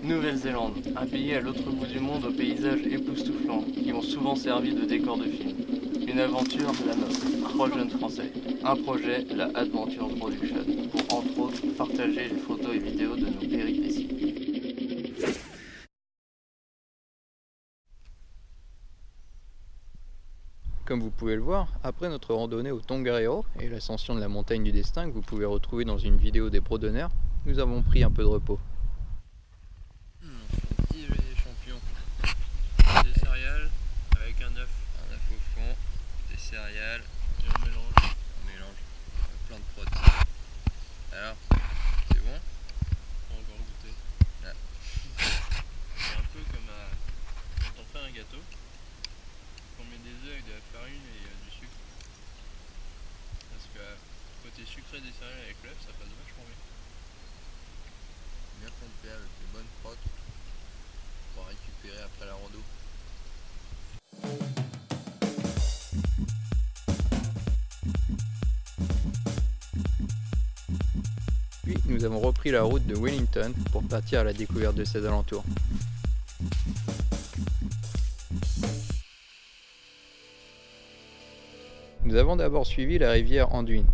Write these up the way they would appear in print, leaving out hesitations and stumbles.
Nouvelle-Zélande, un pays à l'autre bout du monde aux paysages époustouflants qui ont souvent servi de décor de film. Une aventure, la nôtre, 3 jeunes Français. Un projet, la Adventure Production, pour entre autres partager les photos et vidéos de nos péripéties. Comme vous pouvez le voir, après notre randonnée au Tongariro et l'ascension de la montagne du destin que vous pouvez retrouver dans une vidéo des Brodonneurs, nous avons pris un peu de repos. Petit champion. Des céréales avec un œuf au fond, des céréales et on mélange plein de protéines. Alors, c'est bon? On va encore goûter. Ah. C'est un peu comme quand on fait un gâteau, on met des œufs avec de la farine et du sucre. Parce que le côté sucré des céréales avec l'œuf, ça passe vachement bien. Bien complet avec les bonnes protes pour récupérer après la rando. Puis nous avons repris la route de Wellington pour partir à la découverte de ses alentours. Nous avons d'abord suivi la rivière Anduin.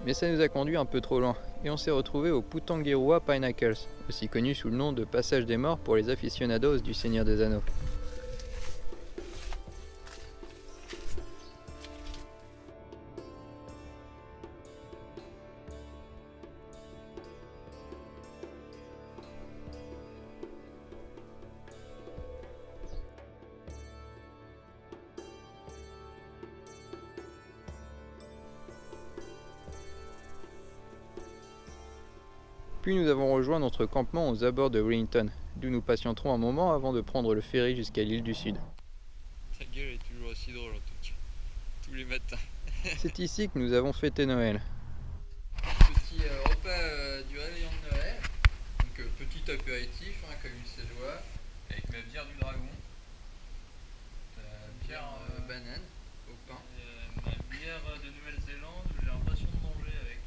Mais ça nous a conduit un peu trop loin, et on s'est retrouvé au Putonghirua Pinnacles, aussi connu sous le nom de Passage des Morts pour les aficionados du Seigneur des Anneaux. Puis nous avons rejoint notre campement aux abords de Wellington, d'où nous patienterons un moment avant de prendre le ferry jusqu'à l'île du Sud. Ta gueule est toujours aussi drôle en tout cas, tous les matins. C'est ici que nous avons fêté Noël. Petit repas du réveillon de Noël, donc petit apéritif comme il se doit, avec ma bière du dragon, bière banane au pain. Ma bière de Nouvelle-Zélande, j'ai l'impression de manger avec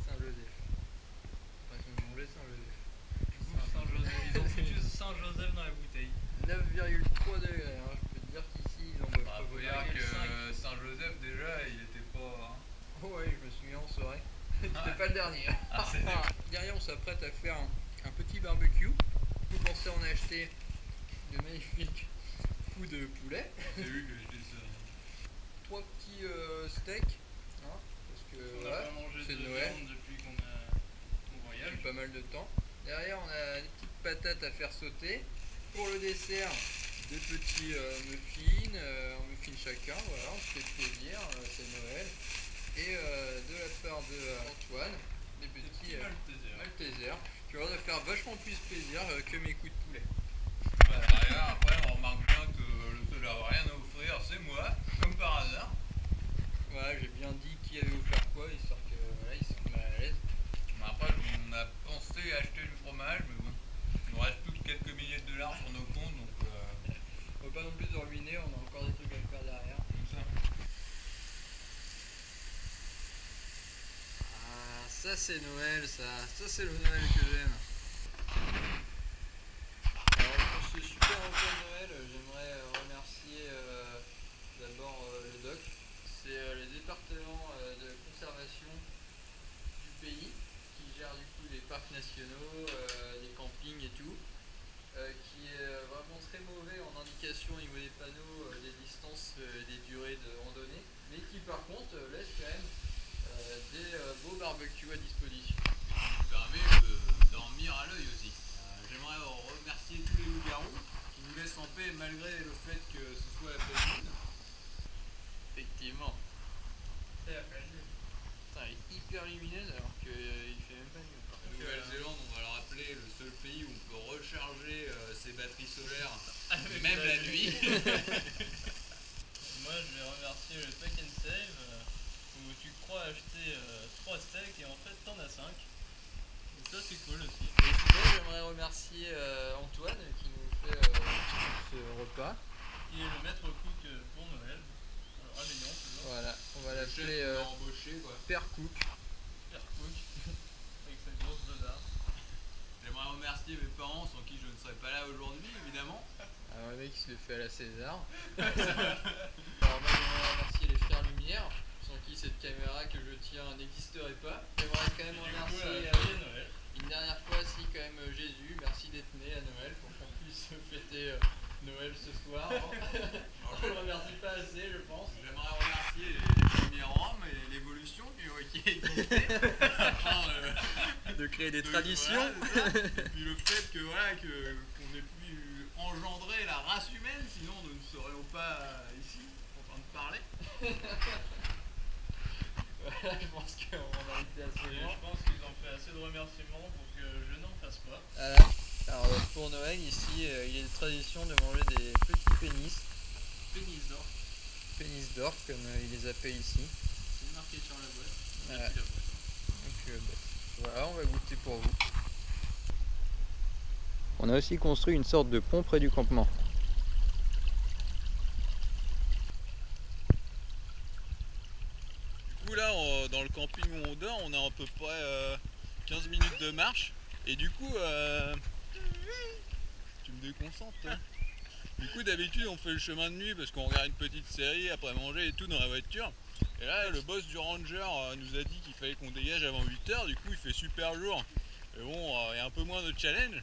Saint-Joseph. L'impression de manger Saint-Joseph. Du coup, Saint-Joseph, ils ont foutu Saint-Joseph dans la bouteille. 9,3 degrés, hein. Je peux te dire qu'ici ils en boivent pas. Faut dire que Saint-Joseph déjà il était pas. Oh ouais, je me souviens en soirée. C'était pas le dernier. Derrière on s'apprête à faire un petit barbecue. Vous pensez en acheter de magnifiques coups de poulet. J'ai vu que j'étais ça. 3 petits steaks. Hein, parce que voilà, c'est de Noël. Depuis qu'on voyage. Depuis pas mal de temps. Derrière on a des petites patates à faire sauter. Pour le dessert, des petits muffins, un muffin chacun, voilà, on se fait plaisir, c'est Noël. Et de la part de Antoine, des petits Maltesers, qui vont faire vachement plus plaisir que mes coups de poulet. Bah, derrière, après on remarque bien que le seul à avoir rien à offrir, c'est moi, comme par hasard. Voilà, j'ai bien dit qui avait offert quoi, histoire que voilà, ils sont mal à l'aise. Après, on a pensé acheter du fromage, mais bon. Il nous reste plus que quelques milliers de dollars sur nos comptes, donc on va pas non plus se ruiner, on a encore des trucs à faire derrière. Ah, ça c'est Noël, ça c'est le Noël que j'aime. Alors pour ce super repas de Noël, j'aimerais remercier d'abord le DOC, c'est les départements de conservation du pays qui gèrent du coup les parcs nationaux, les campings et tout. Qui est vraiment très mauvais en indication au niveau des panneaux, des distances et des durées de randonnée, mais qui par contre laisse quand même des beaux barbecues à disposition. Qui nous permet de dormir à l'œil aussi. J'aimerais remercier tous les loups-garous qui nous laissent en paix malgré le fait que ce soit la pleine lune. Effectivement. C'est la pleine lune. Putain, elle est hyper lumineuse alors qu'il fait même pas nuit. La Nouvelle-Zélande, on va le rappeler, le seul pays où on peut recharger ses batteries solaires, même la nuit. c'est le Pack and Save où tu crois acheter 3 steaks et en fait t'en as 5. Et ça c'est cool aussi. Et sinon j'aimerais remercier Antoine qui nous fait ce repas. Qui est le maître cook pour Noël. Alors Réveillon toujours. Voilà, on va l'appeler Père Cook. Père cook. Avec sa grosse besace. J'aimerais remercier mes parents sans qui je ne serais pas là aujourd'hui, évidemment. Alors le mec il se le fait à la César. Alors moi j'aimerais remercier les frères Lumière, sans qui cette caméra que je tiens n'existerait pas. J'aimerais quand même remercier Noël. une dernière fois si quand même Jésus, merci d'être né à Noël pour qu'on puisse fêter Noël ce soir. On le remercie pas assez je pense. J'aimerais remercier les premiers Roms et l'évolution qui ont existé afin De créer des de- traditions. voilà, c'est ça. Et puis le fait que voilà qu'on ait pu engendrer la race humaine, sinon nous ne serions pas ici en train de parler. Voilà, je pense qu'on a été assez Et loin. je pense qu'ils ont fait assez de remerciements pour que je n'en fasse pas. Voilà. Alors pour Noël ici, il y a une tradition de manger des petits pénis. Pénis d'or. Pénis d'or comme ils les appellent ici. C'est marqué sur la boîte. Ouais. Depuis la boîte. Donc, voilà, on va goûter pour vous. On a aussi construit une sorte de pont près du campement. Du coup là, dans le camping où on dort, on a à peu près 15 minutes de marche. Et du coup, tu me déconcentres toi. Du coup d'habitude on fait le chemin de nuit parce qu'on regarde une petite série après manger et tout dans la voiture. Et là le boss du ranger nous a dit qu'il fallait qu'on dégage avant 8h, du coup il fait super jour. Mais bon, il y a un peu moins de challenge.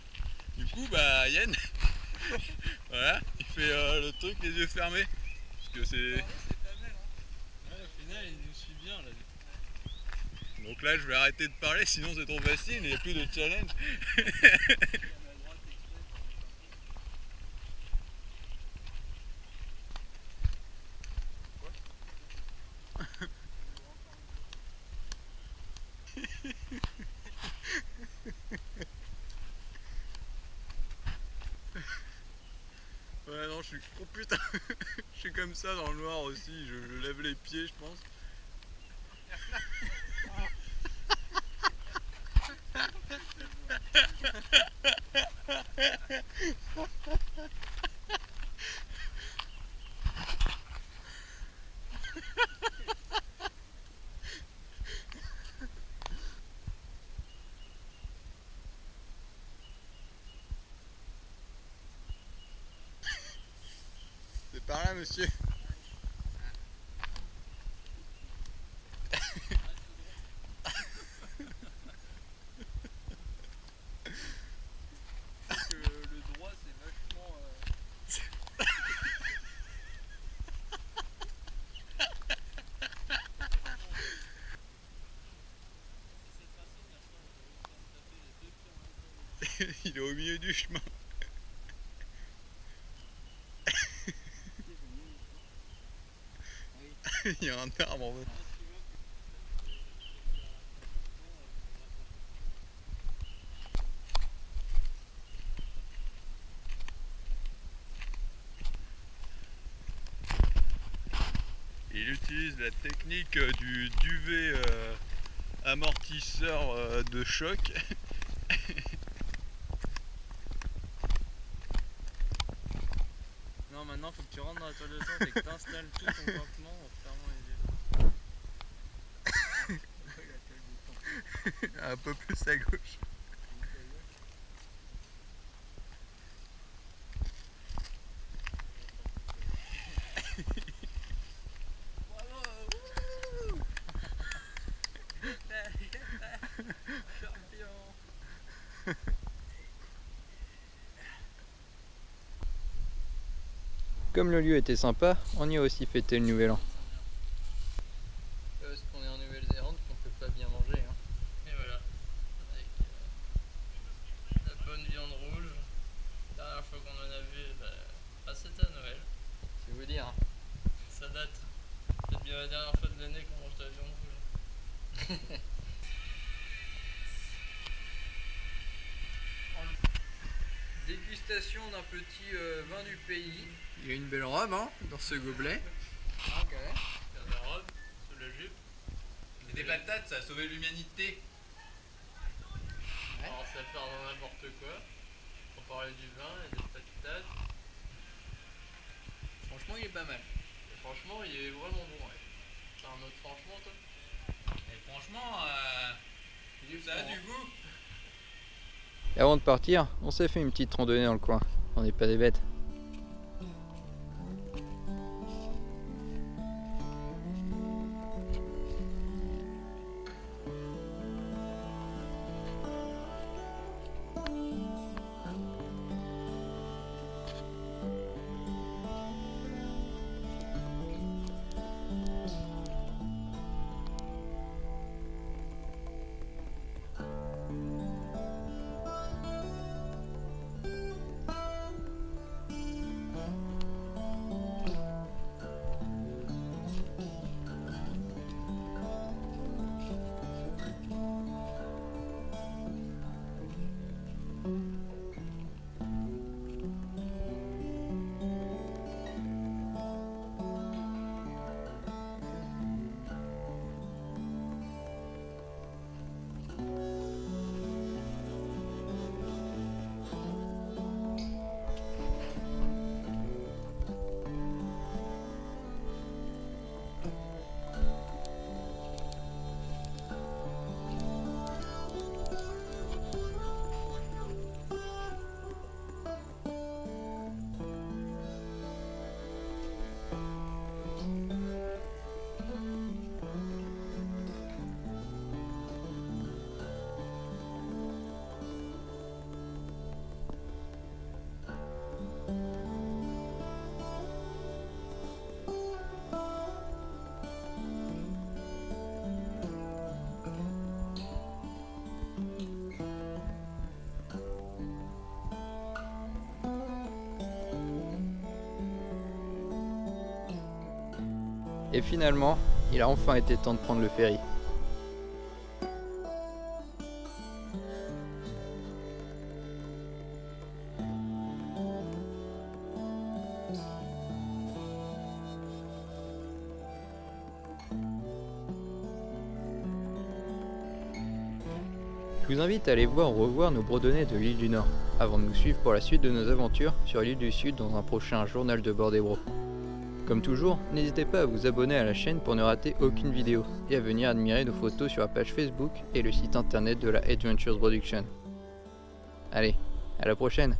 Du coup bah Yann, voilà, il fait le truc les yeux fermés. Parce que c'est. Ouais, au final, il nous suit bien là. Donc là je vais arrêter de parler sinon c'est trop facile, il n'y a plus de challenge. Ouais non je suis. Oh putain. Je suis comme ça dans le noir aussi, je lève les pieds je pense. C'est par là monsieur. Le droit c'est vachement... Il est au milieu du chemin. Il y a un arbre en fait. Il utilise la technique du duvet amortisseur de choc. Non, maintenant faut que tu rentres dans la toile de tente et que tu installes tout ton campement en fermant les yeux. Un peu plus à gauche. Comme le lieu était sympa, on y a aussi fêté le nouvel an. Parce qu'on est en Nouvelle-Zélande qu'on peut pas bien manger. Hein. Et voilà. Avec la bonne viande rouge. La dernière fois qu'on en a vu, c'était à Noël. C'est vous dire. Ça date. C'est bien la dernière fois de l'année qu'on mange de la viande rouge. Dégustation d'un petit vin du pays. Il y a une belle robe hein, dans ce gobelet. Ah, okay. Des patates, ça a sauvé l'humanité. Alors ça part dans n'importe quoi. On parlait du vin et des patates. Franchement, il est pas mal. Et franchement, il est vraiment bon. Ouais. T'as un autre franchement, toi? Et franchement, ça a du goût. Et avant de partir, on s'est fait une petite randonnée dans le coin. On n'est pas des bêtes. Et finalement, il a enfin été temps de prendre le ferry. Je vous invite à aller voir ou revoir nos bredonnets de l'île du Nord, avant de nous suivre pour la suite de nos aventures sur l'île du Sud dans un prochain journal de bord des bros. Comme toujours, n'hésitez pas à vous abonner à la chaîne pour ne rater aucune vidéo, et à venir admirer nos photos sur la page Facebook et le site internet de la Adventures Production. Allez, à la prochaine!